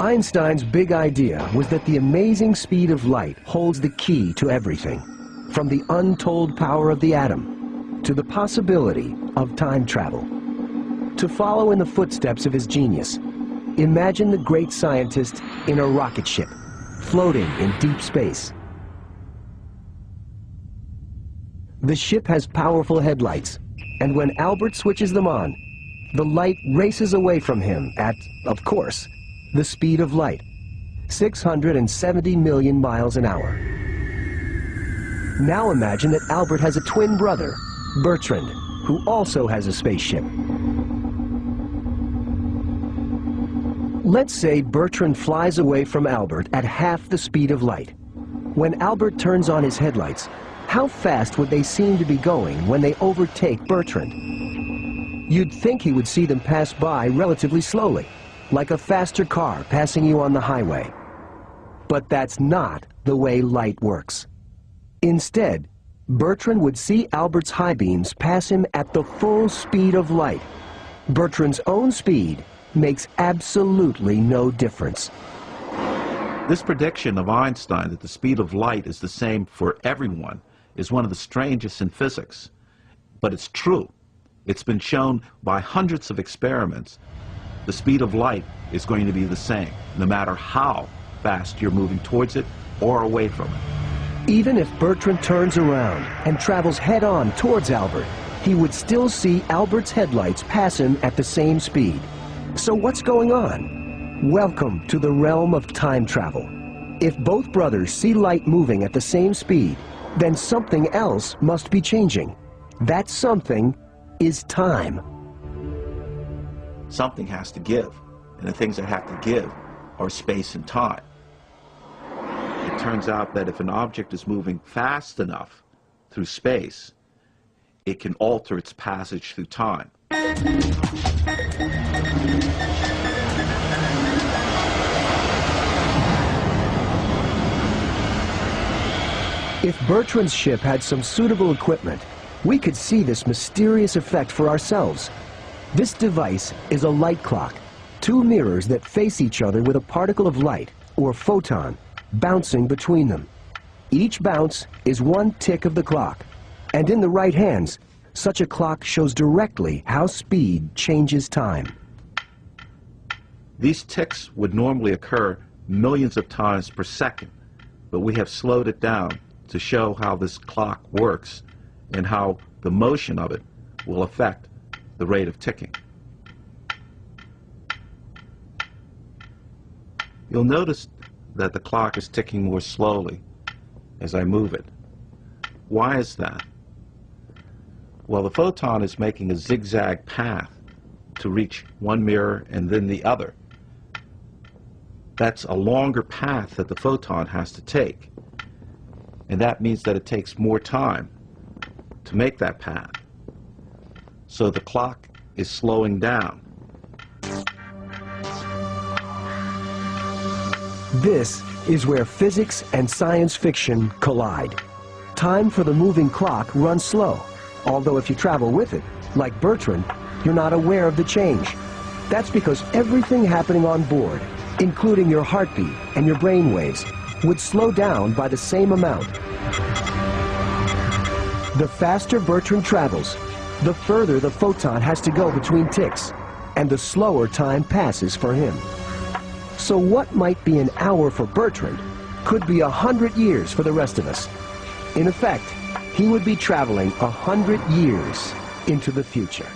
Einstein's big idea was that the amazing speed of light holds the key to everything, from the untold power of the atom to the possibility of time travel. To follow in the footsteps of his genius, imagine the great scientist in a rocket ship, floating in deep space. The ship has powerful headlights, and when Albert switches them on, the light races away from him at, of course, the speed of light, 670 million miles an hour. Now imagine that Albert has a twin brother, Bertrand, who also has a spaceship. Let's say Bertrand flies away from Albert at half the speed of light. When Albert turns on his headlights, how fast would they seem to be going when they overtake Bertrand? You'd think he would see them pass by relatively slowly, like a faster car passing you on the highway. But that's not the way light works. Instead, Bertrand would see Albert's high beams pass him at the full speed of light. Bertrand's own speed makes absolutely no difference. This prediction of Einstein that the speed of light is the same for everyone is one of the strangest in physics. But it's true. It's been shown by hundreds of experiments. The speed of light is going to be the same, no matter how fast you're moving towards it or away from it. Even if Bertrand turns around and travels head-on towards Albert, he would still see Albert's headlights pass him at the same speed. So what's going on? Welcome to the realm of time travel. If both brothers see light moving at the same speed, then something else must be changing. That something is time. Something has to give, and the things that have to give are space and time. It turns out that if an object is moving fast enough through space, it can alter its passage through time. If Bertrand's ship had some suitable equipment, we could see this mysterious effect for ourselves. This device is a light clock, two mirrors that face each other with a particle of light, or photon, bouncing between them. Each bounce is one tick of the clock, and in the right hands, such a clock shows directly how speed changes time. These ticks would normally occur millions of times per second, but we have slowed it down to show how this clock works and how the motion of it will affect the rate of ticking. You'll notice that the clock is ticking more slowly as I move it. Why is that? Well, the photon is making a zigzag path to reach one mirror and then the other. That's a longer path that the photon has to take, and that means that it takes more time to make that path. So the clock is slowing down. This is where physics and science fiction collide. Time for the moving clock runs slow, although if you travel with it, like Bertrand, you're not aware of the change. That's because everything happening on board, including your heartbeat and your brain waves, would slow down by the same amount. The faster Bertrand travels, the further the photon has to go between ticks, and the slower time passes for him. So what might be an hour for Bertrand could be 100 years for the rest of us. In effect, he would be traveling 100 years into the future.